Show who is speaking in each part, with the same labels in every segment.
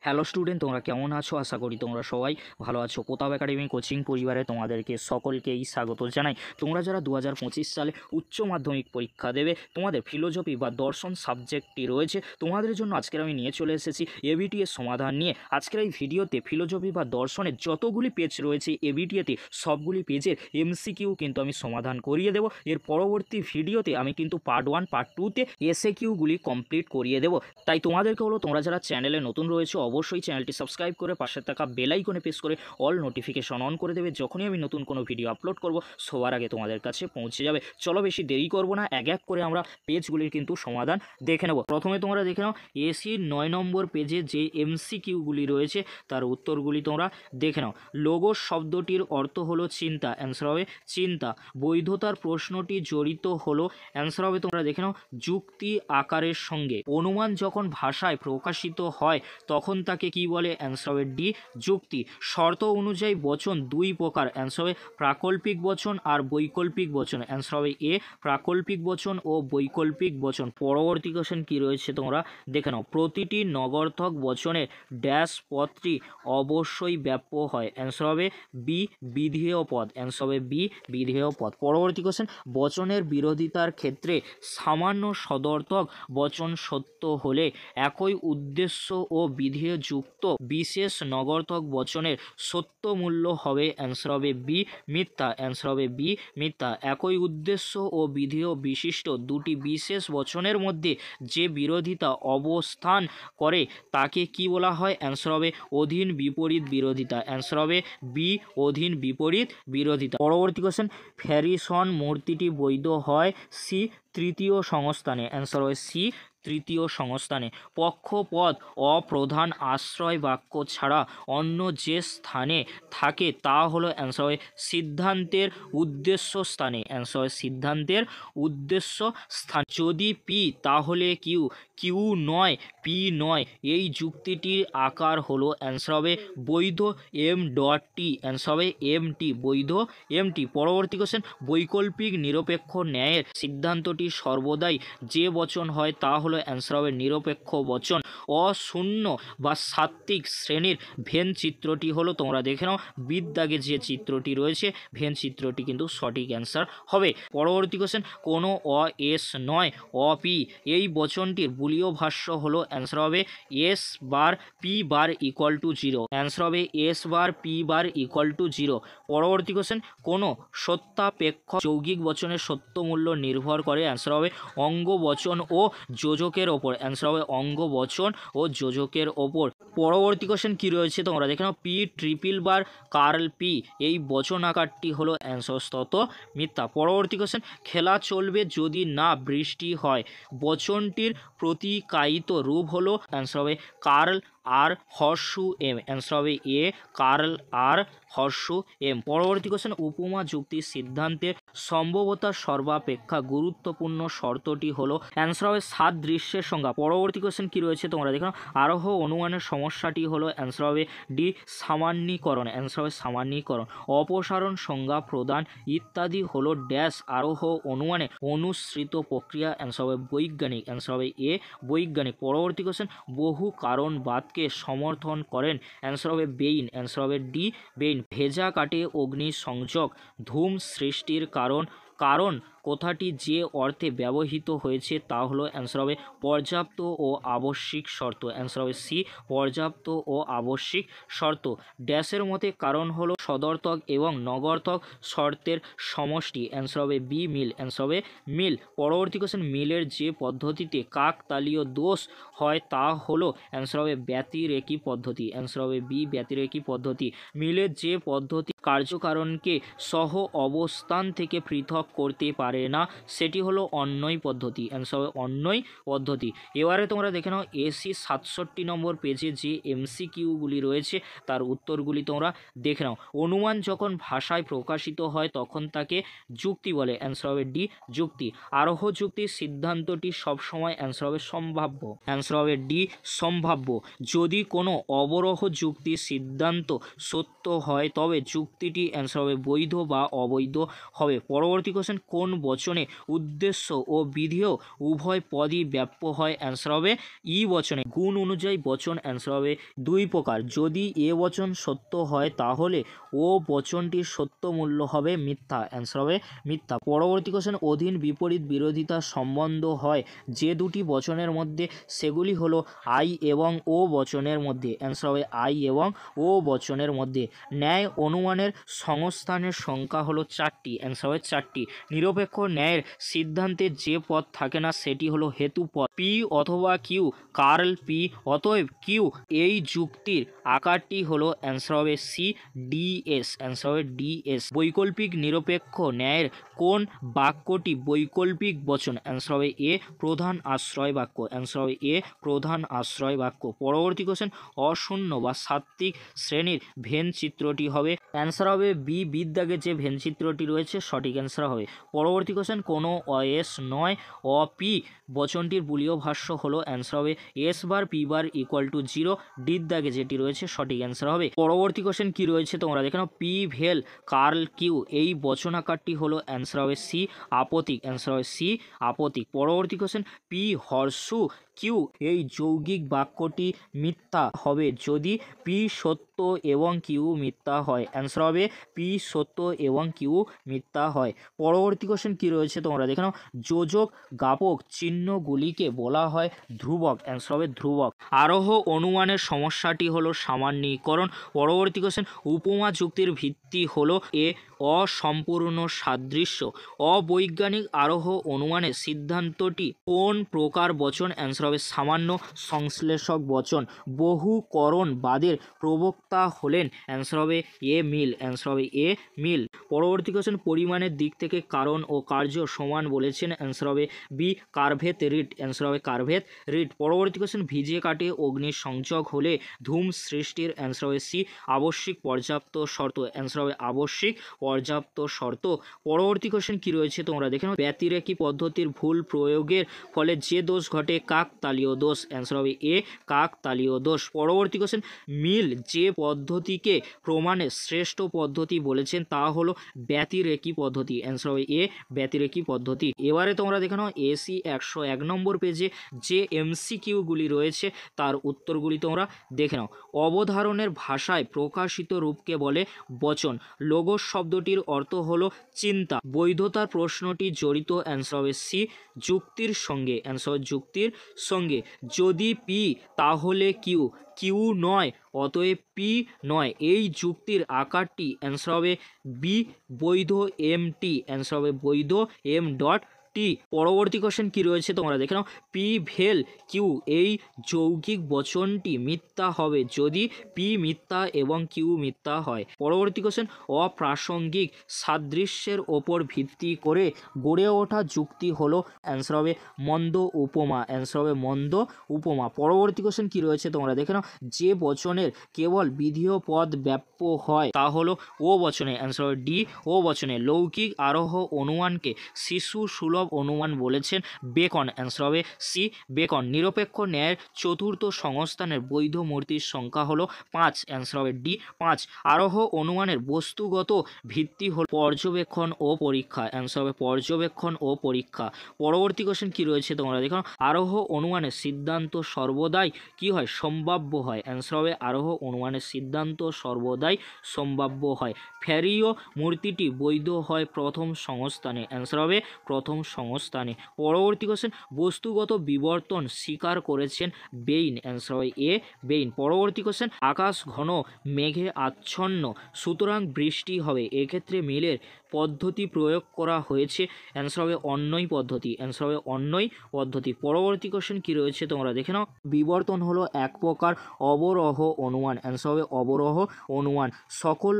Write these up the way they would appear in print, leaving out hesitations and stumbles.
Speaker 1: Hello student, তোমরা কেমন আছো? আশা করি তোমরা সবাই ভালো আছো। কোথাও একাডেমি কোচিং পরিবারে তোমাদেরকে সকলকেই স্বাগত জানাই। তোমরা যারা 2025 সালে উচ্চ মাধ্যমিক পরীক্ষা দেবে, তোমাদের ফিলোজফি বা দর্শন সাবজেক্টটি রয়েছে, তোমাদের জন্য আজকের আমি নিয়ে চলে এসেছি এবিটি এর সমাধান নিয়ে। আজকের এই ভিডিওতে ফিলোজফি বা দর্শনের যতগুলি পেজ রয়েছে এবিটিএতে সবগুলি পেজের এমসিকিউ কিন্তু আমি সমাধান করিয়ে দেবো। এর পরবর্তী ভিডিওতে আমি কিন্তু পার্ট 1 পার্ট 2তে এসএকিউগুলি কমপ্লিট করিয়ে দেবো। তাই তোমাদেরকে হলো, তোমরা যারা চ্যানেলে নতুন রয়েছে অবশ্যই চ্যানেলটি সাবস্ক্রাইব করে পাশে থাকা বেল আইকনে প্রেস করে অল নোটিফিকেশন অন করে দেবে। যখনই আমি নতুন কোনো ভিডিও আপলোড করব সবার আগে তোমাদের কাছে পৌঁছে যাবে। চলো বেশি দেরি করব না, এক এক করে আমরা পেজগুলির কিন্তু সমাধান দেখে নেব। প্রথমে তোমরা দেখে নাও এসির 9 নম্বর পেজে যে এমসিকিউগুলি রয়েছে তার উত্তরগুলি তোমরা দেখে নাও। লোগোস শব্দটির অর্থ হলো চিন্তা, অ্যান্সার হবে চিন্তা। বৈধতার প্রশ্নটি জড়িত হলো, অ্যান্সার হবে তোমরা দেখে নাও যুক্তি আকারের সঙ্গে। অনুমান যখন ভাষায় প্রকাশিত হয় তখন তাকে কি বলে, অ্যান্সার হবে ডি যুক্তি। শর্ত অনুযায়ী বচন দুই প্রকার, অ্যান্সার হবে প্রাকল্পিক বচন আর বৈকল্পিক বচন, অ্যান্সার হবে এ প্রাকল্পিক বচন ও বৈকল্পিক বচন। পরবর্তী কোশ্চেন কি রয়েছে তোমরা দেখে নাও। প্রতিটি নগর্থক বচনের ড্যাশ পদটি অবশ্যই ব্যাপ্য হয়, অ্যান্সার হবে বি বিধেয় পদ, অ্যান্সার হবে বি বিধেয় পদ। পরবর্তী কোশ্চেন বচনের বিরোধিতার ক্ষেত্রে সামান্য সদর্থক বচন সত্য হলে একই উদ্দেশ্য ও বিধেয় যুক্ত বিশেষ নগর্থক বচনের সত্য মূল্য হবে, অ্যান্সার হবে বি মিথ্যা, অ্যান্সার হবে বি মিথ্যা। একই উদ্দেশ্য ও বিধেয় বিশিষ্ট দুটি বিশেষ বচনের মধ্যে যে বিরোধিতা অবস্থান করে তাকে কি বলা হয়, অ্যান্সার হবে অধীন বিপরীত বিরোধিতা, অ্যান্সার হবে বি অধীন বিপরীত বিরোধিতা। পরবর্তী কোশ্চেন ফ্যারিসন মূর্তিটি বৈধ হয় সি তৃতীয় সংস্থানে, অ্যান্সার হয় সি তৃতীয় সংস্থানে। পক্ষপদ অপ্রধান আশ্রয় বাক্য ছাড়া অন্য যে স্থানে থাকে তা হলো, অ্যান্সার হয় সিদ্ধান্তের উদ্দেশ্য স্থানে, অ্যান্সার হয় সিদ্ধান্তের উদ্দেশ্য স্থান। যদি পি তাহলে কিউ, কিউ নয় পি নয়, এই যুক্তিটির আকার হলো, অ্যান্সার হবে বৈধ এম ডট টি, অ্যান্সার হবে এম টি, বৈধ এম টি। পরবর্তী কোশ্চেন বৈকল্পিক নিরপেক্ষ ন্যায়ের সিদ্ধান্তটি সর্বদাই যে বচন হয় তা হলো, অ্যান্সার হবে নিরপেক্ষ বচন। অশূন্য বা সাত্ত্বিক শ্রেণীর ভেন চিত্রটি হলো, তোমরা দেখে নাও বিদ্যাগে যে চিত্রটি রয়েছে ভেন চিত্রটি কিন্তু সঠিক অ্যান্সার হবে। পরবর্তী কোশ্চেন কোনো অ এস নয় অ পি, এই বচনটির বুলীয় ভাষ্য হলো, অ্যান্সার হবে s bar p bar equal to zero, answer হবে s bar p bar equal to zero. পরবর্তী কোশ্চেন কোনো সত্যাপেক্ষ যৌগিক বচনের সত্য মূল্য নির্ভর করে, অ্যান্সার হবে অঙ্গ বচন ও যোজকের ওপর, অ্যান্সার হবে অঙ্গ বচন ও যোজকের ওপর। পরবর্তী কোশ্চেন কি রয়েছে তোমরা দেখে নাও p triple bar curl P, এই বচন আকারটি হলো, অ্যান্সার তত মিথ্যা। পরবর্তী কোশ্চেন খেলা চলবে যদি না বৃষ্টি হয়, বচনটির প্রতিকায়িত রূপ হলো, অ্যান্সার হবে কার্ল আর হর্ষু এম, অ্যান্সার হবে এ কার্ল আর হর্ষু এম। পরবর্তী কোশ্চেন উপমা যুক্তির সিদ্ধান্তের সম্ভবতার সর্বাপেক্ষা গুরুত্বপূর্ণ শর্তটি হলো, অ্যান্সার হবে সাদৃশ্যের সংজ্ঞা। পরবর্তী কোশ্চেন কি রয়েছে তোমরা দেখো আরোহ অনুমানের সমস্যাটি হলো, অ্যান্সার হবে ডি সামান্যীকরণ, অ্যান্সার হবে সামান্যীকরণ। অপসারণ সংজ্ঞা প্রদান ইত্যাদি হলো ড্যাশ আরোহ অনুমানে অনুসৃত প্রক্রিয়া, অ্যান্সার হবে বৈজ্ঞানিক, অ্যান্সার হবে এ বৈজ্ঞানিক। পরবর্তী কোশ্চেন বহু কারণবাদকে সমর্থন করেন, অ্যান্সার হবে বেইন, অ্যান্সার হবে ডি বেইন। ভেজা কাটে অগ্নি সংযোগ ধূম সৃষ্টির কারণ, কারণ কথাটি যে অর্থে ব্যবহৃত হয়েছে তা হলো, অ্যান্সার হবে পর্যাপ্ত ও আবশ্যিক শর্ত, অ্যান্সার হবে সি পর্যাপ্ত ও আবশ্যিক শর্ত। ড্যাশের মতে কারণ হলো সদর্থক এবং নগর্থক শর্তের সমষ্টি, অ্যান্সার হবে বি মিল, অ্যান্সার হবে মিল। পরবর্তী কোশ্চেন মিলের যে পদ্ধতিতে কাকতালীয় দোষ হয় তা হলো, অ্যান্সার হবে ব্যতিরেকী পদ্ধতি, অ্যান্সার হবে বি ব্যতিরেকী পদ্ধতি। মিলের যে পদ্ধতি কার্যকারণকে সহ অবস্থান থেকে পৃথক করতে পারে না সেটি হলো অন্যয় পদ্ধতি, অ্যান্সার হবে অন্যয় পদ্ধতি। এবারে তোমরা দেখে নাও এসি 67 নম্বর পেজে যে এমসিকিউগুলি রয়েছে তার উত্তরগুলি তোমরা দেখে নাও। অনুমান যখন ভাষায় প্রকাশিত হয় তখন তাকে যুক্তি বলে, অ্যান্সার হবে ডি যুক্তি। আরোহ যুক্তির সিদ্ধান্তটি সবসময়, অ্যান্সার হবে সম্ভাব্য, অ্যান্সার হবে ডি সম্ভাব্য। যদি কোনো অবরোহ যুক্তির সিদ্ধান্ত সত্য হয় তবে যুক্তিটি, অ্যান্সার হবে বৈধ বা অবৈধ হবে। পরবর্তী কোশ্চেন কোন বচনে উদ্দেশ্য ও বিধেয় উভয় পদই ব্যাপ্য হয়। অ্যান্সার হবে ই বচনে। গুণ অনুযায়ী বচন অ্যান্সার হবে দুই প্রকার। যদি এ বচন সত্য হয় তাহলে ও বচনটির সত্য মূল্য হবে মিথ্যা। অ্যান্সার হবে মিথ্যা। পরবর্তী কোশ্চেন, অধীন বিপরীত বিরোধিতা সম্বন্ধ হয় যে দুটি বচনের মধ্যে, সেগুলি হলো আই এবং ও বচনের মধ্যে। অ্যান্সার হবে আই এবং ও বচনের মধ্যে। ন্যায় অনুমানের সংস্থানের সংখ্যা হলো চারটি। অ্যান্সার হবে চারটি। নিরপেক্ষ ন্যায়ের সিদ্ধান্তে যে পদ থাকে না সেটি হলো হেতু পদ। পি অথবা কিউ, কার্ল পি অতএব কিউ, এই যুক্তির আকারটি হলো অ্যান্সার হবে সি ডিএস। অ্যান্সার হবে ডিএস। বৈকল্পিক নিরপেক্ষ ন্যায়ের কোন বাক্যটি বৈকল্পিক বচন? অ্যান্সার হবে এ প্রধান আশ্রয় বাক্য। অ্যান্সার হবে এ প্রধান আশ্রয় বাক্য। পরবর্তী কোশ্চেন, অশূন্য বা সাত্ত্বিক শ্রেণীর ভেন চিত্রটি হবে? অ্যান্সার হবে বি বিদ্যাগে যে ভেন চিত্রটি রয়েছে সঠিক অ্যান্সার হবে। পরবর্তী কোশ্চেন, কোনো এস নয় অপি বচনটির বুলীয় ভাষ্য হলো? অ্যান্সার হবে s bar p bar equal two 0, ডির দাগে যেটি রয়েছে সঠিক অ্যান্সার হবে। পরবর্তী কোশ্চেন কি রয়েছে তোমরা দেখে নাও। পি ভেল কার্ল কিউ, এই বচন আকারটি হলো? অ্যান্সার হবে সি আপতিক। অ্যান্সার হবে সি আপতিক। পরবর্তী কোশ্চেন, পি হর্ষু কিউ, এই যৌগিক বাক্যটি মিথ্যা হবে যদি পি সত্য এবং কিউ মিথ্যা হয়। অ্যান্সার হবে পি সত্য এবং কিউ মিথ্যা হয়। পরবর্তী কোশ্চেন কি রয়েছে তোমরা দেখে নাও। যোজক জ্ঞাপক চিহ্নগুলিকে বলা হয় ধ্রুবক। অ্যান্সার হবে ধ্রুবক। আরোহ অনুমানের সমস্যাটি হলো সামান্যীকরণ। পরবর্তী কোশ্চেন, উপমা যুক্তির ভিত্তি হলো এ অসম্পূর্ণ সাদৃশ্য। অবৈজ্ঞানিক আরোহ অনুমানের সিদ্ধান্তটি কোন প্রকার বচন? অ্যান্সার হবে সামান্য সংশ্লেষক বচন। বহুকরণবাদের প্রবক্তা হলেন? অ্যান্সার হবে এ মিল। অ্যান্সার হবে এ মিল। পরবর্তী কোশ্চেন, পরিমাণের দিক থেকে কারণ ও কার্য সমান বলেছেন? অ্যান্সার হবে বি কার্ভেত রিট। অ্যান্সার হবে কার্ভেত রিট। পরবর্তী কোশ্চেন, ভিজে কাটে অগ্নির সংযোগ হলে ধূম সৃষ্টির? অ্যান্সার হবে সি আবশ্যিক পর্যাপ্ত শর্ত। অ্যান্সার হবে আবশ্যিক পর্যাপ্ত শর্ত। পরবর্তী কোশ্চেন কি রয়েছে তোমরা দেখে নাও। ব্যতিরেকি পদ্ধতির ভুল প্রয়োগের ফলে যে দোষ ঘটে কাকতালীয় দোষ। অ্যান্সার হবে এ কাকতালীয় দোষ। পরবর্তী কোশ্চেন, মিল যে পদ্ধতিকে প্রমাণের শ্রেষ্ঠ পদ্ধতি বলেছেন তা হলো ব্যতিরেকি পদ্ধতি। অ্যান্সার হবে এ ব্যতিরেকি পদ্ধতি। এবারে তোমরা দেখে নাও এসি 101 নম্বর পেজে যে এমসিকিউগুলি রয়েছে তার উত্তরগুলি তোমরা দেখে নাও। অবধারণের ভাষায় প্রকাশিত রূপকে বলে বচন। লোগোস শব্দটির অর্থ হলো চিন্তা। বৈধতার প্রশ্নটি জড়িত? অ্যান্সার হবে সি যুক্তির সঙ্গে। অ্যান্সার হবে যুক্তির সঙ্গে। যদি পি তাহলে কিউ, কিউ নয় অতএব পি নয়, এই যুক্তির আকারটি? অ্যান্সার হবে বি বৈধ এম টি। অ্যান্সার হবে বৈধ এম ডট টি। পরবর্তী কোশ্চেন কি রয়েছে তোমরা দেখে নাও। পি ভেল কিউ, এই যৌগিক বচনটি মিথ্যা হবে যদি পি মিথ্যা এবং কিউ মিথ্যা হয়। পরবর্তী কোশ্চেন, অপ্রাসঙ্গিক সাদৃশ্যের ওপর ভিত্তি করে গড়ে ওঠা যুক্তি হলো? অ্যান্সার হবে মন্দ উপমা। অ্যান্সার হবে মন্দ উপমা। পরবর্তী কোশ্চেন কি রয়েছে তোমরা দেখে নাও। যে বচনের কেবল বিধেয় পদ ব্যাপ্য হয় তা হলো ও বচনে। অ্যান্সার হবে ডি ও বচনে। লৌকিক আরোহ অনুমানকে শিশু সুলভ অনুমান বলেছেন বেকন। অ্যান্সার হবে সি বেকন। নিরপেক্ষ ন্যায়ের চতুর্থ সংস্থানের বৈধ মূর্তির সংখ্যা হলো 5। অ্যান্সার হবে ডি 5। আরোহ অনুমানের বস্তুগত ভিত্তি হল পর্যবেক্ষণ ও পরীক্ষা। অ্যান্সার হবে পর্যবেক্ষণ ও পরীক্ষা। পরবর্তী কোশ্চেন কি রয়েছে তোমরা দেখো। আরোহ অনুমানের সিদ্ধান্ত সর্বদাই কি হয়? সম্ভাব্য হয়। অ্যান্সার হবে আরোহ অনুমানের সিদ্ধান্ত সর্বদাই সম্ভাব্য হয়। ফ্যারিও মূর্তিটি বৈধ হয় প্রথম সংস্থানে। অ্যান্সার হবে প্রথম সংস্থানে। পরবর্তী কোশ্চেন, বস্তুগত বিবর্তন স্বীকার করেছেন বেইন। অ্যান্সার হবে এ বেইন। পরবর্তী কোশ্চেন, আকাশ ঘন মেঘে আচ্ছন্ন সুতরাং বৃষ্টি হবে, এক্ষেত্রে মিলের পদ্ধতি প্রয়োগ করা হয়েছে? অ্যান্সার হবে অন্যই পদ্ধতি। অ্যান্সার হবে অন্যই পদ্ধতি। পরবর্তী কোশ্চেন কি রয়েছে তোমরা দেখে নাও। বিবর্তন হলো এক প্রকার অবরোহ অনুমান। অ্যান্সার হবে অবরোহ অনুমান। সকল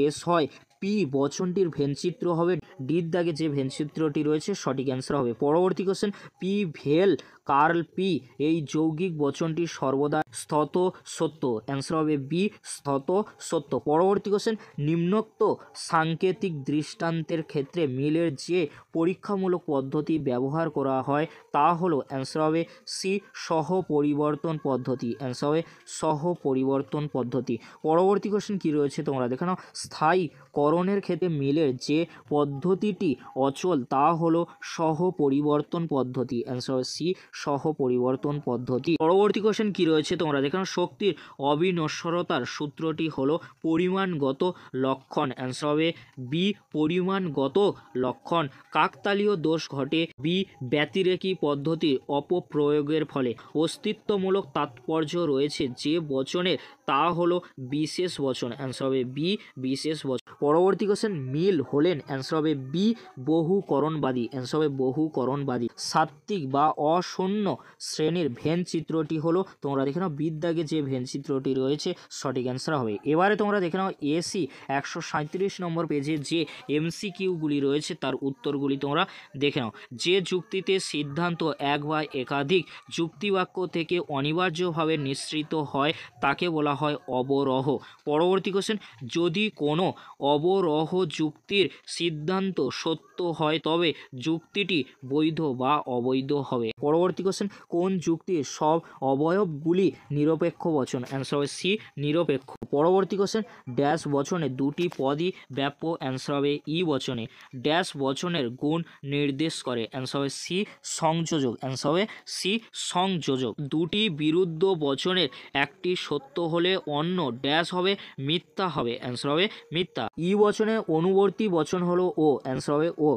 Speaker 1: এস হয় পি বচনটির ভেনচিত্র হবে? ডির দাগে যে ভেনচিত্রটি রয়েছে সঠিক অ্যান্সার হবে। পরবর্তী কোশ্চেন, পি ভেল কার্ল পি। এই যৌগিক বচনটি সর্বদা স্থত সত্য, অ্যান্সার হবে বি স্থত সত্য। পরবর্তী কোশ্চেন, নিম্নোক্ত সাংকেতিক দৃষ্টান্তের ক্ষেত্রে মিলের যে পরীক্ষামূলক পদ্ধতি ব্যবহার করা হয় তা হলো, অ্যান্সার হবে সি সহ পরিবর্তন পদ্ধতি, অ্যান্সার হবে সহ পরিবর্তন পদ্ধতি। পরবর্তী কোশ্চেন কী রয়েছে তোমরা দেখে নাও, স্থায়ীকরণের ক্ষেত্রে মিলের যে পদ্ধতিটি অচল তা হলো সহ পরিবর্তন পদ্ধতি, অ্যান্সার হবে সি সহ পরিবর্তন পদ্ধতি। পরবর্তী কোশ্চেন কী রয়েছে তোমরা দেখে নাও, শক্তির অবিনশ্বরতার সূত্রটি হলো পরিমাণগত লক্ষণ, অ্যান্সার হবে বি পরিমাণগত লক্ষণ। কাকতালীয় দোষ ঘটে বি ব্যতিরেকী পদ্ধতির অপপ্রয়োগের ফলে। অস্তিত্বমূলক তাৎপর্য রয়েছে যে বচনের তা হলো বিশেষ বচন, অ্যান্সার হবে বি বিশেষ বচন। পরবর্তী কোশ্চেন, মিল হলেন, অ্যান্সার হবে বি বহুকরণবাদী, অ্যান্সার হবে বহুকরণবাদী। সাত্ত্বিক বা অশূন্য শ্রেণীর ভেন চিত্রটি হলো, তোমরা দেখে নাও বিদ্যাগে যে ভেন চিত্রটি রয়েছে সঠিক অ্যান্সার হবে। এবারে তোমরা দেখে নাও এসি 137 নম্বর পেজে যে এমসিকিউগুলি রয়েছে তার উত্তরগুলি তোমরা দেখে নাও। যে যুক্তিতে সিদ্ধান্ত এক বা একাধিক যুক্তিবাক্য থেকে অনিবার্যভাবে নিঃসৃত হয় তাকে বলা হয় অবরোহ। পরবর্তী কোশ্চেন, যদি কোনো অবরোহ যুক্তির সিদ্ধান্ত সত্য হয় তবে যুক্তিটি বৈধ বা অবৈধ হবে। পরবর্তী কোশ্চেন, কোন যুক্তির সব অবয়বগুলি নিরপেক্ষ বচন, অ্যান্সার হবে সি নিরপেক্ষ। পরবর্তী কোশ্চেন, ড্যাশ বচনে দুটি পদই ব্যাপ্য, অ্যান্সার হবে ই বচনে। ড্যাশ বচনের গুণ নির্দেশ করে, অ্যান্সার হবে সি সংযোজক, অ্যান্সার হবে সি সংযোজক। দুটি বিরুদ্ধ বচনের একটি সত্য হলে অন্য ড্যাশ হবে মিথ্যা হবে, অ্যান্সার হবে মিথ্যা। ই বচনে অনুবর্তী বচন হলো ও, অ্যান্সার হবে ও।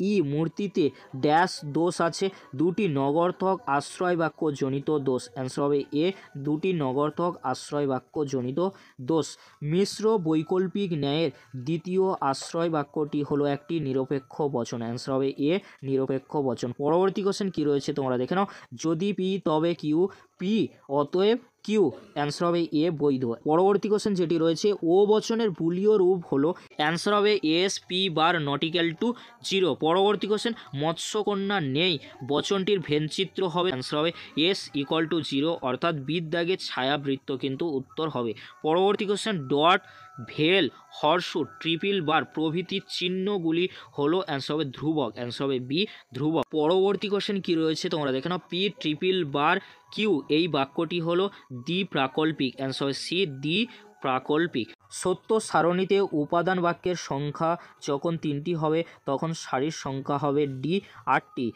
Speaker 1: ই মূর্তিতে ড্যাশ দোষ আছে, দুটি নগর্থক আশ্রয় বাক্য জনিত দোষ, অ্যান্সার হবে এ দুটি নগর্থক আশ্রয় বাক্য জনিত দোষ। মিশ্র বৈকল্পিক ন্যায়ের দ্বিতীয় আশ্রয় বাক্যটি হলো একটি নিরপেক্ষ বচন, অ্যান্সার হবে এ নিরপেক্ষ বচন। পরবর্তী কোশ্চেন কী রয়েছে তোমরা দেখে নাও, যদি পি তবে কিউ, পি অতএব কিউ, অ্যান্সার হবে এ বৈধ। পরবর্তী কোশ্চেন যেটি রয়েছে, ও বচনের বুলীয় রূপ হলো, অ্যান্সার হবে S P bar not equal to 0। পরবর্তী কোশ্চেন, মৎস্যকন্যা নেই বচনটির ভেনচিত্র হবে, অ্যান্সার হবে এস ইকুয়াল টু 0, অর্থাৎ বিদ্যাগের ছায়াবৃত্ত কিন্তু উত্তর হবে। পরবর্তী কোশ্চেন, ডট ভেল হর্ষু ট্রিপল বার প্রভৃতি চিহ্নগুলি হলো, অ্যান্সার হবে ধ্রুবক, অ্যান্সার হবে বি ধ্রুবক। পরবর্তী কোশ্চেন কী রয়েছে তোমরা দেখে নাও, পি ট্রিপল বার কিউ এই বাক্যটি হলো দ্বি প্রাকল্পিক, অ্যান্সার হবে সি দ্বি প্রাকল্পিক। সত্য সারণীতে উপাদান বাক্যের সংখ্যা যখন 3টি হবে তখন সারির সংখ্যা হবে ডি 8টি।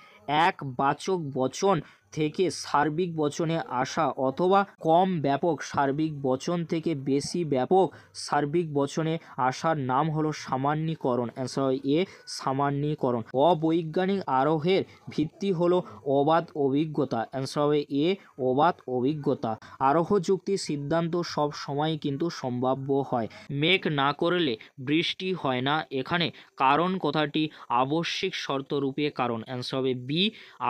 Speaker 1: এক বাচক বচন থেকে সার্বিক বচনে আসা অথবা কম ব্যাপক সার্বিক বচন থেকে বেশি ব্যাপক সার্বিক বচনে আসার নাম হলো সামান্যীকরণ, অ্যান্সার হয় এ সামান্যীকরণ। অবৈজ্ঞানিক আরোহের ভিত্তি হলো অবাধ অভিজ্ঞতা, অ্যান্সার হবে এ অবাধ অভিজ্ঞতা। আরোহ যুক্তির সিদ্ধান্ত সব সময় কিন্তু সম্ভাব্য হয়। মেঘ না করলে বৃষ্টি হয় না, এখানে কারণ কথাটি আবশ্যিক শর্তরূপে কারণ, অ্যান্সার হবে বি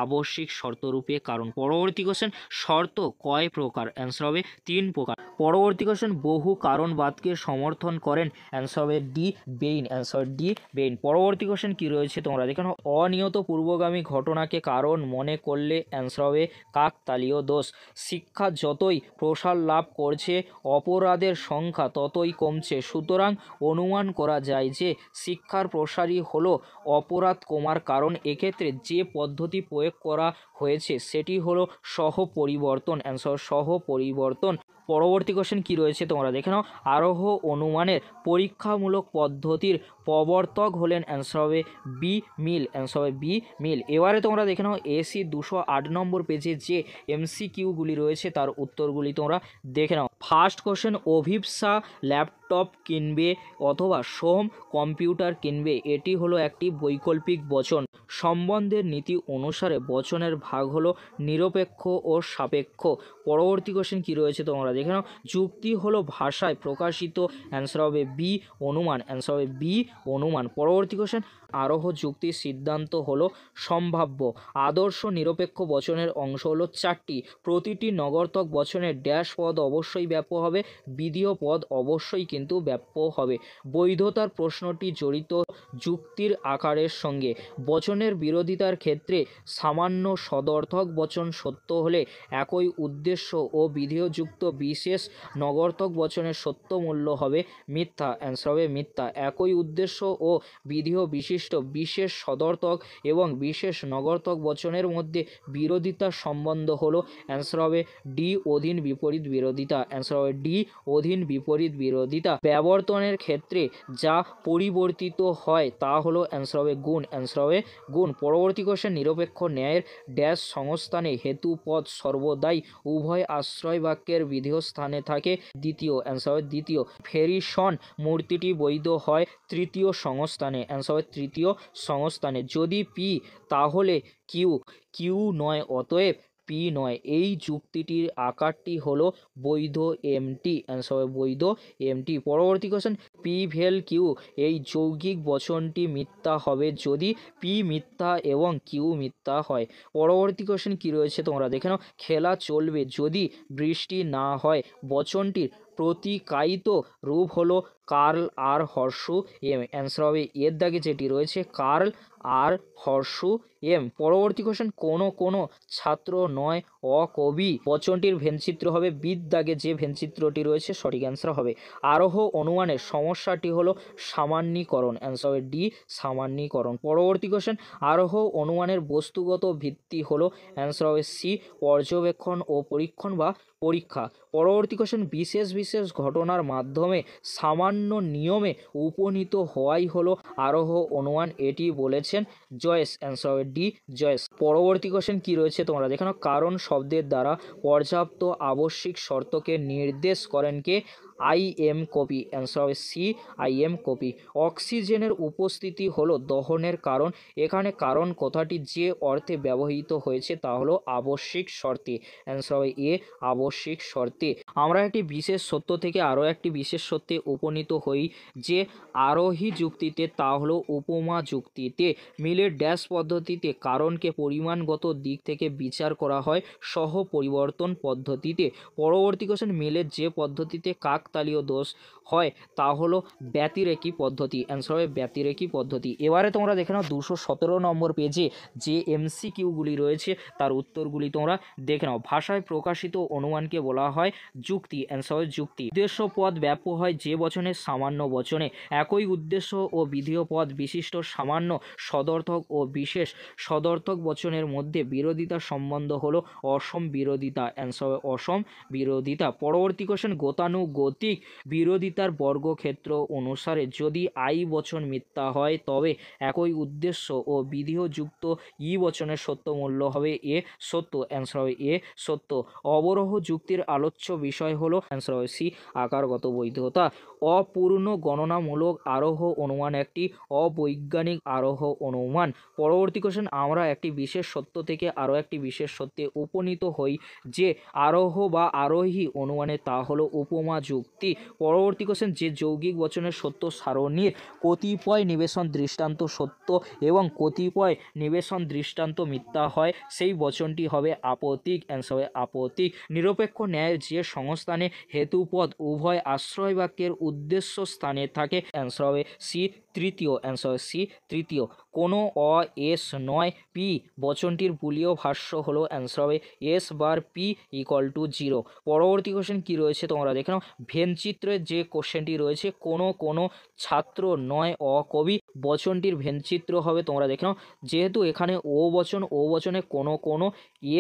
Speaker 1: আবশ্যিক শর্তরূপে কারণ। পরবর্তী কোশ্চেন, শর্ত কয় প্রকার, অ্যান্সার হবে 3 প্রকার। পরবর্তী কোশ্চেন, বহু কারণবাদকে সমর্থন করেন, অ্যান্সার হবে ডি বেইন, অ্যান্সার ডি বেইন। পরবর্তী কোশ্চেন কী রয়েছে তোমরা দেখে নাও, অনিয়ত পূর্বগামী ঘটনাকে কারণ মনে করলে, অ্যান্সার হবে কাকতালীয় দোষ। শিক্ষা যতই প্রসার লাভ করছে অপরাধের সংখ্যা ততই কমছে, সুতরাং অনুমান করা যায় যে শিক্ষার প্রসারই হলো অপরাধ কমার কারণ। এক্ষেত্রে যে পদ্ধতি প্রয়োগ করা হয়েছে সেটি হলো সহ পরিবর্তন, অ্যান্সার সহ পরিবর্তন। পরবর্তী কোশ্চেন কী রয়েছে তোমরা দেখে নাও, আরোহ অনুমানের পরীক্ষামূলক পদ্ধতির প্রবর্তক হলেন, অ্যান্সার হবে বি মিল, অ্যান্সার হবে বি মিল। এবারে তোমরা দেখে নাও এসি 208 নম্বর পেজে যে এমসিকিউগুলি রয়েছে তার উত্তরগুলি তোমরা দেখে নাও। ফার্স্ট কোশ্চেন, অভিপ্সা ল্যাপটপ কিনবে অথবা সোম কম্পিউটার কিনবে, এটি হলো একটি বৈকল্পিক বচন। সম্বন্ধের নীতি অনুসারে বচনের ভাগ হলো নিরপেক্ষ ও সাপেক্ষ। পরবর্তী কোশ্চেন কী রয়েছে তোমরা দেখে নাও, যুক্তি হলো ভাষায় প্রকাশিত, অ্যান্সার হবে বি অনুমান, অ্যান্সার হবে বি অনুমান। পরবর্তী কোশ্চেন, আরোহ যুক্তির সিদ্ধান্ত হলো সম্ভাব্য। আদর্শ নিরপেক্ষ বচনের অংশ হলো 4টি। প্রতিটি নগরতক বচনের ড্যাশ পদ অবশ্যই ব্যাপ্য হবে, বিধেয় পদ অবশ্যই কিন্তু ব্যাপ্য হবে। বৈধতার প্রশ্নটি জড়িত যুক্তির আকারের সঙ্গে। বচনের বিরোধিতার ক্ষেত্রে সামান্য সদর্থক বচন সত্য হলে একই উদ্দেশ্য ও বিধেয়যুক্ত বিশেষ নগরতক বচনের সত্য মূল্য হবে মিথ্যা। অ্যান্সার হবে মিথ্যা। একই উদ্দেশ্য ও বিধেয় বিশিষ্ট বিশেষ সদর্থক এবং বিশেষ নগরতক বচনের মধ্যে বিরোধিতার সম্বন্ধ হলো, অ্যান্সার হবে ডি, অধীন বিপরীত বিরোধিতা। অ্যান্সার হবে ডি, অধীন বিপরীত বিরোধিতা। ব্যবর্তনের ক্ষেত্রে যা পরিবর্তিত হয় তা হলো, অ্যান্সার হবে গুণ। অ্যান্সার হবে গুণ। পরবর্তী কোশ্চেন, নিরপেক্ষ ন্যায়ের ড্যাশ সংস্থানে হেতু পদ সর্বদাই উভয় আশ্রয় বাক্যের বিধেয় স্থানে থাকে, দ্বিতীয়। অ্যান্সার হবে দ্বিতীয়। ফেরিসন মূর্তিটি বৈধ হয় তৃতীয় সংস্থানে। অ্যান্সার হবে তৃতীয় সংস্থানে। যদি পি তাহলে কিউ, কিউ নয় অতএব পি নয়। এই যুক্তিটির আকারটি হলো বৈধ এমটি। অ্যান্সার হবে বৈধ এমটি। পরবর্তী কোশ্চেন, পি ভেল কিউ এই যৌগিক বচনটি মিথ্যা হবে যদি পি মিথ্যা এবং কিউ মিথ্যা হয়। পরবর্তী কোশ্চেন কী রয়েছে তোমরা দেখে নাও। খেলা চলবে যদি বৃষ্টি না হয় বচনটির প্রতিকায়িত রূপ হলো কার্ল আর হর্ষু এম। অ্যান্সার হবে এর দাগে যেটি রয়েছে কার্ল আর হর্ষু এম। পরবর্তী কোশ্চেন, কোনো ছাত্র নয় অকবি বচনটির ভেনচিত্র হবে বিদ দাগে যে ভেনচিত্রটি রয়েছে, সঠিক অ্যান্সার হবে। আরোহ অনুমানের সমস্যাটি হলো সামান্যীকরণ। অ্যান্সার হবে ডি, সামান্যীকরণ। পরবর্তী কোশ্চেন, আরোহ অনুমানের বস্তুগত ভিত্তি হলো, অ্যান্সার হবে সি, পর্যবেক্ষণ ও পরীক্ষণ বা পরীক্ষা। পরবর্তী কোশ্চেন, বিশেষ বিশেষ ঘটনার মাধ্যমে সামান্য নিয়মে উপনীত হওয়াই হলো আরোহ অনুমান, এটি বলেছেন জয়েস। অ্যান্সার হবে ডি, জয়েস। পরবর্তী কোশ্চেন কী রয়েছে তোমরা দেখো না। কারণ শব্দের দ্বারা পর্যাপ্ত আবশ্যিক শর্তকে নির্দেশ করেন কে, আই এম কপি। অ্যান্সার হবে সি, আই এম কপি। অক্সিজেনের উপস্থিতি হলো দহনের কারণ। এখানে কারণ কথাটি যে অর্থে ব্যবহৃত হয়েছে তা হলো আবশ্যিক শর্তে। অ্যান্সার হবে এ, আবশ্যিক শর্তে। আমরা একটি বিশেষ সত্য থেকে আরও একটি বিশেষ সত্যে উপনীত হই যে আরোহী যুক্তিতে, তা হলো উপমা যুক্তিতে। মিলের ড্যাশ পদ্ধতিতে কারণকে পরিমাণগত দিক থেকে বিচার করা হয় সহ পরিবর্তন পদ্ধতিতে। পরবর্তী কোশ্চেন, মিলের যে পদ্ধতিতে কাকতালীয় দোষ হয় তা হলো ব্যতিরেকী পদ্ধতি। অ্যান্সার হবে ব্যতিরেকী পদ্ধতি। এবারে তোমরা দেখে নাও 217 নম্বর পেজে যে এমসিকিউগুলি রয়েছে তার উত্তরগুলি তোমরা দেখে নাও। ভাষায় প্রকাশিত অনুমানকে বলা হয় যুক্তি। অ্যান্সার হবে যুক্তি। উদ্দেশ্য পদ ব্যাপ্য হয় যে বচনে সামান্য বচনে। একই উদ্দেশ্য ও বিধেয় পদ বিশিষ্ট সামান্য সদর্থক ও বিশেষ সদর্থক বচনের মধ্যে বিরোধিতার সম্বন্ধ হলো অসম বিরোধিতা। অ্যান্সার হবে অসম বিরোধিতা। পরবর্তী কোশ্চেন, গতানুগতিক বিরোধিতার বর্গক্ষেত্র অনুসারে যদি আই বচন মিথ্যা হয় তবে একই উদ্দেশ্য ও বিধেয়যুক্ত ই বচনের সত্য মূল্য হবে এ, সত্য। অ্যান্সার হবে এ, সত্য। অবরোহ যুক্তির আলোচ্য বিষয় হলো, অ্যান্সার হবে সি, আকারগত বৈধতা। অপূর্ণ গণনামূলক আরোহ অনুমান একটি অবৈজ্ঞানিক আরোহ অনুমান। পরবর্তী কোশ্চেন, আমরা একটি বিশেষ সত্য থেকে আরও একটি বিশেষ সত্যে উপনীত হই যে আরোহ বা আরোহী অনুমানে, তা হলো উপমা যুক্তি। পরবর্তী কোশ্চেন, যে যৌগিক বচনের সত্য সারণীর কতিপয় নিবেশন দৃষ্টান্ত সত্য এবং কতিপয় নিবেশন দৃষ্টান্ত মিথ্যা হয় সেই বচনটি হবে আপতিক। অ্যান্সার হবে আপতিক। নিরপেক্ষ ন্যায়ের যে সংস্থানে হেতুপদ উভয় আশ্রয় বাক্যের উদ্দেশ্য স্থানে থাকে, অ্যান্সার হবে সি, তৃতীয়। অ্যান্সার হবে সি, তৃতীয়। কোনো এস নয় পি বচনটির বুলীয় ভাষ্য হলো, অ্যান্সার হবে s bar P equal to 0। পরবর্তী কোশ্চেন কী রয়েছে তোমরা দেখে নাও। ভেনচিত্রের যে কোশ্চেনটি রয়েছে, কোনো ছাত্র নয় অকবি বচনটির ভেনচিত্র হবে, তোমরা দেখে নাও। যেহেতু এখানে ও বচনে কোনো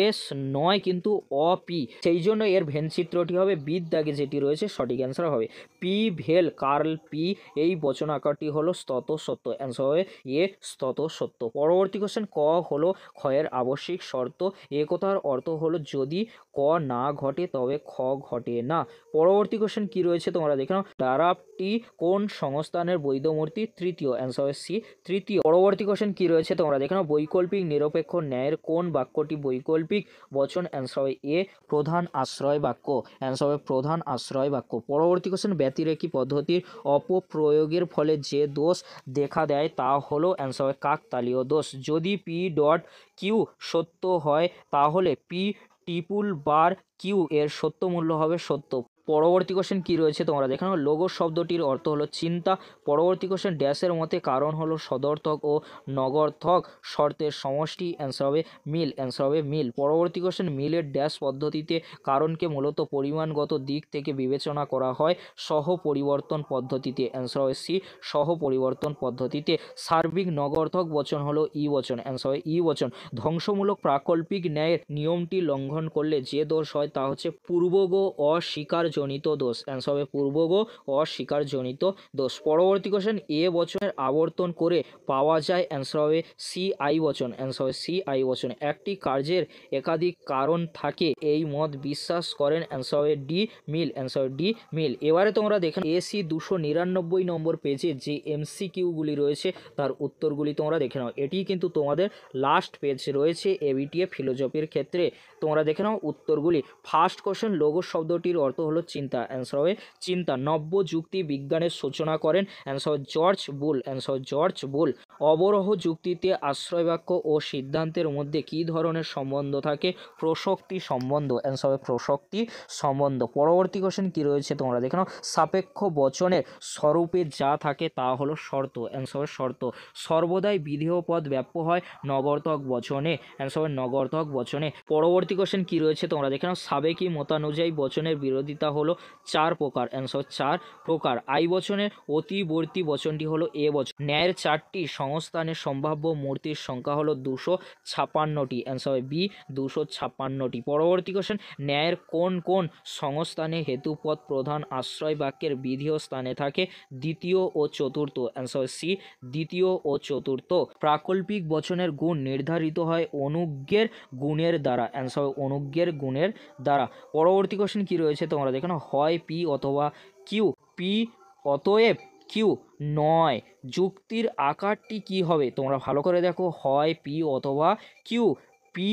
Speaker 1: এস নয় কিন্তু অপি, সেই জন্য এর ভেনচিত্রটি হবে বিদ দাগে যেটি রয়েছে, সঠিক অ্যান্সার হবে পি ভেল কার্ল পি। এই বচন আকারটি হলো স্তত সত্য। অ্যান্সার হবে এ, স্তত সত্য। পরবর্তী কোশ্চেন, ক হলো ক্ষয়ের আবশ্যিক শর্ত। একথার অর্থ হলো যদি ক না ঘটে তবে খ ঘটে না। পরবর্তী কোশ্চেন কি রয়েছে তোমরা দেখে নাও। দ্বারাটি কোন সংস্থানের বৈধ মূর্তি? তৃতীয়, অ্যান্সার হবে সি, তৃতীয়। পরবর্তী কোশ্চেন কি রয়েছে তোমরা দেখে নাও। বৈকল্পিক নিরপেক্ষ ন্যায়ের কোন বাক্যটি বৈকল্পিক বচন? অ্যান্সার হবে এ, প্রধান আশ্রয় বাক্য, অ্যান্সার হবে প্রধান আশ্রয় বাক্য। পরবর্তী কোশ্চেন ব্যতিরেকি পদ্ধতির অপপ্রয়োগের ফলে যে দোষ দেখা দেয় তা হলো? অ্যান্সার হবে কাকতালীয় দোষ। যদি পি ডট কিউ সত্য হয় তাহলে পি ট্রিপল বার কিউ এর সত্য মূল্য হবে সত্য। পরবর্তী কোশ্চেন কি রয়েছে তোমরা দেখে নাও। লোগোস শব্দটির অর্থ হলো চিন্তা। পরবর্তী কোশ্চেন ড্যাশের মতে কারণ হলো সদর্থক ও নগর্থক শর্তের সমষ্টি, অ্যান্সার হবে মিল, অ্যান্সার হবে মিল। পরবর্তী কোশ্চেন মিলের ড্যাশ পদ্ধতিতে কারণকে মূলত পরিমাণগত দিক থেকে বিবেচনা করা হয় সহ পরিবর্তন পদ্ধতিতে, অ্যান্সার হবে সি, সহ পরিবর্তন পদ্ধতিতে। সার্বিক নগর্থক বচন হলো ই বচন, অ্যান্সার হবে ই বচন। ধ্বংসমূলক প্রাকল্পিক ন্যায়ের নিয়মটি লঙ্ঘন করলে যে দোষ হয় তা হচ্ছে পূর্বগ অস্বীকারজনিত দোষ, অ্যান্সার হবে পূর্বগ অস্বীকারজনিত দোষ। পরবর্তী কোশ্চেন এ বচনের আবর্তন করে পাওয়া যায়, অ্যান্সার হবে সি আই বচন, অ্যান্সার হবে সি আই বচন। একটি কার্যের একাধিক কারণ থাকে এই মত বিশ্বাস করেন, অ্যান্সার হবে ডি মিল, অ্যান্সার হবে ডি মিল। এবারে তোমরা দেখেন এসি 299 নম্বর পেজে যে এমসিকিউগুলি রয়েছে তার উত্তরগুলি তোমরা দেখে নাও। এটি কিন্তু তোমাদের লাস্ট পেজ রয়েছে এবিটিএ ফিলোজফির ক্ষেত্রে। তোমরা দেখে নাও উত্তরগুলি। ফার্স্ট কোশ্চেন লোগোস শব্দটির অর্থ হলো চিন্তা, অ্যান্সার হবে চিন্তা। নব্য যুক্তি বিজ্ঞানের সূচনা করেন, অ্যান্সার হবে জর্জ বুল, অ্যান্সার হবে জর্জ বুল। অবরোহ যুক্তিতে আশ্রয় বাক্য ও সিদ্ধান্তের মধ্যে কী ধরনের সম্বন্ধ থাকে? প্রসক্তি সম্বন্ধ, অ্যান্সার হবে প্রসক্তি সম্বন্ধ। পরবর্তী কোশ্চেন কি রয়েছে তোমরা দেখে নাও। সাপেক্ষ বচনের স্বরূপে যা থাকে তা হলো শর্ত, অ্যান্সার হবে শর্ত। সর্বদাই বিধেয় পদ ব্যাপ্য হয় নগর্থক বচনে, অ্যান্সার হবে নগর্থক বচনে। পরবর্তী কোশ্চেন কি রয়েছে তোমরা দেখে নাও। সাবেকি মতানুযায়ী বচনের বিরোধিতা হলো 4 প্রকার, অ্যান্সার 4 প্রকার। আই বচনের অতিবর্তী বচনটি হলো এ বচন। ন্যায়ের 4টি সংস্থানের সম্ভাব্য মূর্তির সংখ্যা হলো 256টি, অ্যান্সার হবে বি 256টি। পরবর্তী কোশ্চেন ন্যায়ের কোন কোন সংস্থানে হেতুপদ প্রধান আশ্রয় বাক্যের বিধেয় স্থানে থাকে? দ্বিতীয় ও চতুর্থ, অ্যান্সার হবে সি দ্বিতীয় ও চতুর্থ। প্রাকল্পিক বচনের গুণ নির্ধারিত হয় অনুজ্ঞের গুণের দ্বারা, অ্যান্সার হবে অনুজ্ঞের গুণের দ্বারা। পরবর্তী কোশ্চেন কি রয়েছে তোমরা দেখো না। হয় পি অথবা কিউ, পি অতএব কিউ নয় যুক্তির আকারটি কি হবে? তোমরা ভালো করে দেখো। হয় পি অথবা কিউ, পি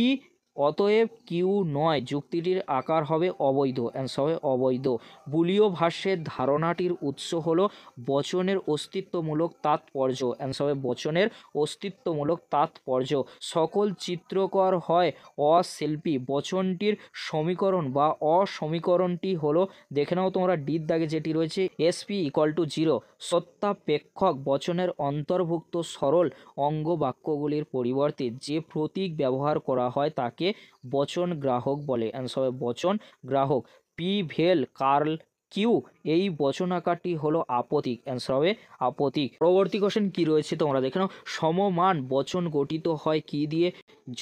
Speaker 1: অতএব কিউ নয় যুক্তিটির আকার হবে অবৈধ, অ্যান্সার হবে অবৈধ। বুলীয় ভাষ্যের ধারণাটির উৎস হলো বচনের অস্তিত্বমূলক তাৎপর্য, অ্যান্সার হবে বচনের অস্তিত্বমূলক তাৎপর্য। সকল চিত্রকর হয় অশিল্পী, বচনটির সমীকরণ বা অসমীকরণটি হলো দেখে নাও তোমরা ডির দাগে যেটি রয়েছে এসপি ইকুয়াল টু 0। সত্যাপেক্ষক বচনের অন্তর্ভুক্ত সরল অঙ্গ বাক্যগুলির পরিবর্তে যে প্রতীক ব্যবহার করা হয় তাকে বচন গ্রাহক বলে, অ্যান্সার হবে বচন গ্রাহক। পি ভেল কার্ল কিউ এই বচন আকারটি হলো আপতিক, অ্যান্সার হবে আপতিক। পরবর্তী কোশ্চেন কি রয়েছে তোমরা দেখে নাও। সমমান বচন গঠিত হয় কি দিয়ে?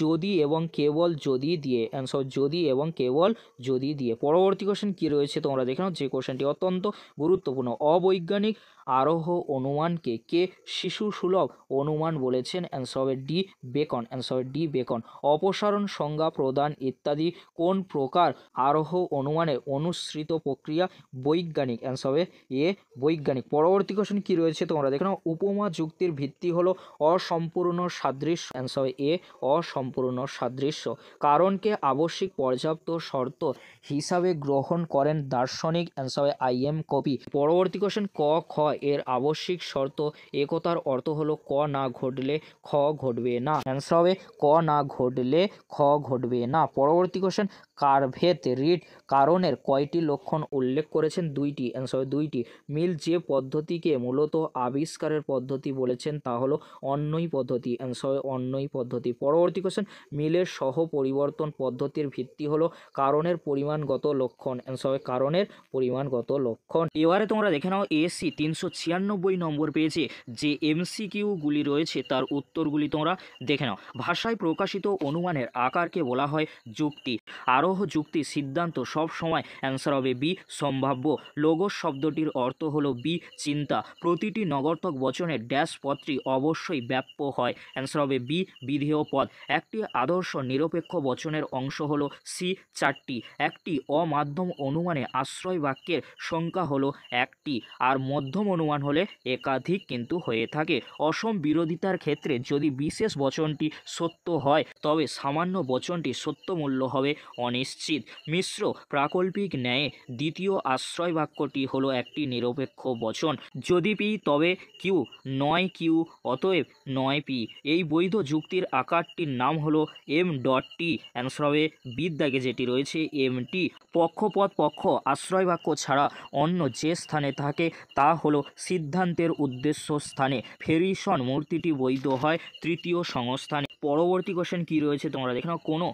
Speaker 1: যদি এবং কেবল যদি দিয়ে, অ্যান্সার যদি এবং কেবল যদি দিয়ে। পরবর্তী কোশ্চেন কি রয়েছে তোমরা দেখে নাও, যে কোশ্চেনটি অত্যন্ত গুরুত্বপূর্ণ। অবৈজ্ঞানিক আরোহ অনুমানকে কে শিশু সুলভ অনুমান বলেছেন? অ্যান্সার হবে ডি বেকন, অ্যান্সার হবে ডি বেকন। অপসারণ সংজ্ঞা প্রদান ইত্যাদি কোন প্রকার আরোহ অনুমানের অনুসৃত প্রক্রিয়া? বৈজ্ঞানিক, অ্যান্সার হবে এ বৈজ্ঞানিক। পরবর্তী কোশ্চেন কি রয়েছে তোমরা দেখে নাও। উপমা যুক্তির ভিত্তি হলো অসম্পূর্ণ সাদৃশ্য, অ্যান্সার হবে এ অসম্পূর্ণ সাদৃশ্য। কারণকে আবশ্যিক পর্যাপ্ত শর্ত হিসাবে গ্রহণ করেন দার্শনিক, অ্যান্সার হবে আই এম কপি। পরবর্তী কোশ্চেন ক খ এর আবশ্যিক শর্ত একতার অর্থ হলো ক না ঘটলে খ ঘটবে না, অ্যান্সার হবে ক না ঘটলে খ ঘটবে না। পরবর্তী কোশ্চেন কারভেত রিড কারণের কয়টি লক্ষণ উল্লেখ করেছেন? 2টি, অ্যান্সার হবে 2টি। মিল যে পদ্ধতিকে মূলত আবিষ্কারের পদ্ধতি বলেছেন তা হলো অন্বয়ী পদ্ধতি, অ্যান্সার হবে অন্বয়ী পদ্ধতি। পরবর্তী কোশ্চেন মিলের সহ পরিবর্তন পদ্ধতির ভিত্তি হলো কারণের পরিমাণগত লক্ষণ, অ্যান্সার হবে কারণের পরিমাণগত লক্ষণ। এবারে তোমরা দেখে নাও এসি 396 নম্বর পেজে যে এমসিকিউগুলি রয়েছে তার উত্তরগুলি তোমরা দেখে নাও। ভাষায় প্রকাশিত অনুমানের আকারকে বলা হয় যুক্তি। আরোহ যুক্তি সিদ্ধান্ত সব সময়, অ্যান্সার হবে বি সম্ভাব্য। লোগোস শব্দটির অর্থ হলো বি চিন্তা। প্রতিটি নগর্থক বচনের ড্যাশ পদটি অবশ্যই ব্যাপ্য হয়, অ্যান্সার হবে বি বিধেয় পদ। একটি আদর্শ নিরপেক্ষ বচনের অংশ হলো সি 4টি। একটি অমাধ্যম অনুমানে আশ্রয় বাক্যের সংখ্যা হলো 1টি, আর মধ্যম অনুমান হলে একাধিক কিন্তু হয়ে থাকে। অসম বিরোধিতার ক্ষেত্রে যদি বিশেষ বচনটি সত্য হয় তবে সামান্য বচনটি সত্য মূল্য হবে অনিশ্চিত। মিশ্র প্রাকল্পিক ন্যায়ে দ্বিতীয় আশ্রয় বাক্যটি হলো একটি নিরপেক্ষ বচন। যদি পি তবে কিউ, নয় কিউ অতএব নয় পি। এই বৈধ যুক্তির আকারটির নাম হলো m.t। অ্যান্সার হবে বিদ্যাগে যেটি রয়েছে mt। পক্ষপদ পক্ষ আশ্রয় বাক্য ছাড়া অন্য যে স্থানে থাকে তা হলো সিদ্ধান্তের উদ্দেশ্য স্থানে। ফেরিসন মূর্তিটি বৈধ হয় তৃতীয় সংস্থানে। পরবর্তী কোশ্চেন কি রয়েছে তোমরা দেখে নাও। কোনো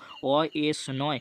Speaker 1: এস নয়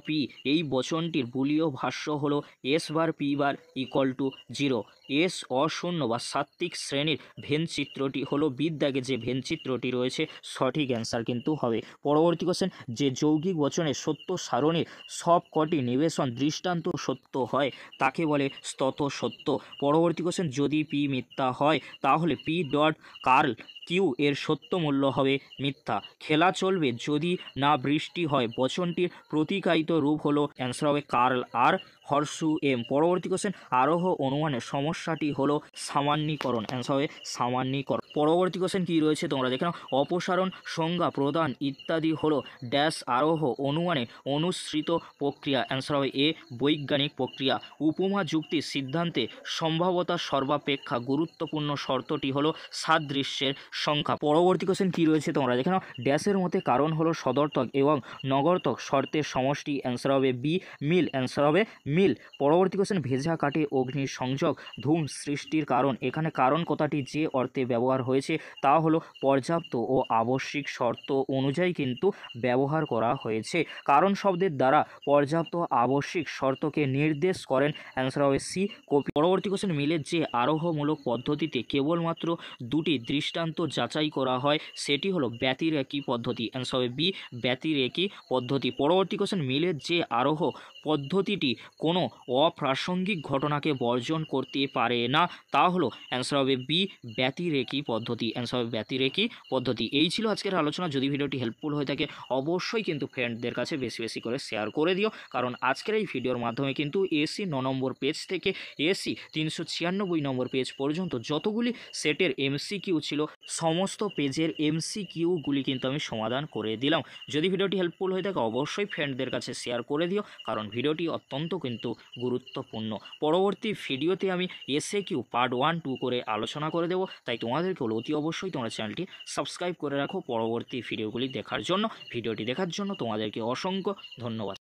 Speaker 1: পি এই বচনটির বুলীয় ভাষ্য হলো s/p/0। এস অশূন্য বা সাত্ত্বিক শ্রেণীর ভেন চিত্রটি হলো বিদ্যাগে যে ভেন চিত্রটি রয়েছে সঠিক অ্যান্সার কিন্তু হবে। পরবর্তী কোশ্চেন, যে যৌগিক বচনের সত্য সারণীর সব কটি নিবেশন দৃষ্টান্ত সত্য হয় তাকে বলে স্তত সত্য। পরবর্তী কোশ্চেন, যদি পি মিথ্যা হয় তাহলে পি ডট কার্ল কিউ এর সত্য মূল্য হবে মিথ্যা। খেলা চলবে যদি না বৃষ্টি হয় বচনটির প্রতিকায়িত রূপ হলো অ্যান্সার হবে কার্ল আর হর্ষু এম। পরবর্তী কোশ্চেন, আরোহ অনুমানের সমস্যাটি হলো সামান্যীকরণ। অ্যান্সার হবে সামান্যীকরণ। পরবর্তী কোশ্চেন কি রয়েছে তোমরা দেখে নাও। অপসারণ, সংজ্ঞা প্রদান ইত্যাদি হলো ড্যাশ আরোহ অনুমানে অনুসৃত প্রক্রিয়া। অ্যান্সার হবে এ বৈজ্ঞানিক প্রক্রিয়া। উপমা যুক্তির সিদ্ধান্তে সম্ভাব্যতা সর্বাপেক্ষা গুরুত্বপূর্ণ শর্তটি হলো সাদৃশ্যের সংখ্যা। পরবর্তী কোশ্চেন কি রয়েছে তোমরা দেখে নাও। ড্যাশের মতে কারণ হলো সদর্থক এবং নগর্থক শর্তের সমষ্টি। অ্যান্সার হবে বি মিল। অ্যান্সার হবে মিল। পরবর্তী কোশ্চেন, ভেজা কাঠে অগ্নি সংযোগ ধূম সৃষ্টির কারণ। এখানে কারণ কথাটি যে অর্থে ব্যবহার হয়েছে তা হলো পর্যাপ্ত ও আবশ্যিক শর্ত অনুযায়ী কিন্তু ব্যবহার করা হয়েছে। কারণ শব্দের দ্বারা পর্যাপ্ত আবশ্যিক শর্তকে নির্দেশ করেন। অ্যান্সার হবে সি কপি। পরবর্তী কোশ্চেন, মিলের যে আরোহমূলক পদ্ধতিতে কেবলমাত্র দুটি দৃষ্টান্ত যাচাই করা হয় সেটি হলো ব্যতিরেকি পদ্ধতি। অ্যান্সার হবে বি ব্যতিরেকি পদ্ধতি। পরবর্তী কোশ্চেন, মিলের যে আরোহ পদ্ধতিটি কোনো অপ্রাসঙ্গিক ঘটনাকে বর্জন করতে পারে না তা হলো অ্যান্সার হবে বি ব্যতিরেকি পদ্ধতি। অ্যান্সার হবে ব্যতিরেকি পদ্ধতি। এই ছিল আজকের আলোচনা। যদি ভিডিওটি হেল্পফুল হয়ে থাকে অবশ্যই কিন্তু ফ্রেন্ডদের কাছে বেশি বেশি করে শেয়ার করে দিও, কারণ আজকের এই ভিডিওর মাধ্যমে কিন্তু এসি 9 নম্বর পেজ থেকে এসি 396 নম্বর পেজ পর্যন্ত যতগুলি সেটের এমসিকিউ ছিল সমস্ত পেজের এমসিকিউগুলি কিন্তু আমি সমাধান করে দিলাম। যদি ভিডিওটি হেল্পফুল হয়ে থাকে অবশ্যই ফ্রেন্ডদের কাছে শেয়ার করে দিও, কারণ ভিডিওটি অত্যন্ত কিন্তু গুরুত্বপূর্ণ। পরবর্তী ভিডিওতে আমি এসএকিউ পার্ট 1, 2 করে আলোচনা করে দেব, তাই তোমাদেরকে অতি অবশ্যই তোমরা চ্যানেলটি সাবস্ক্রাইব করে রাখো পরবর্তী ভিডিওগুলি দেখার জন্য। ভিডিওটি দেখার জন্য তোমাদেরকে অসংখ্য ধন্যবাদ।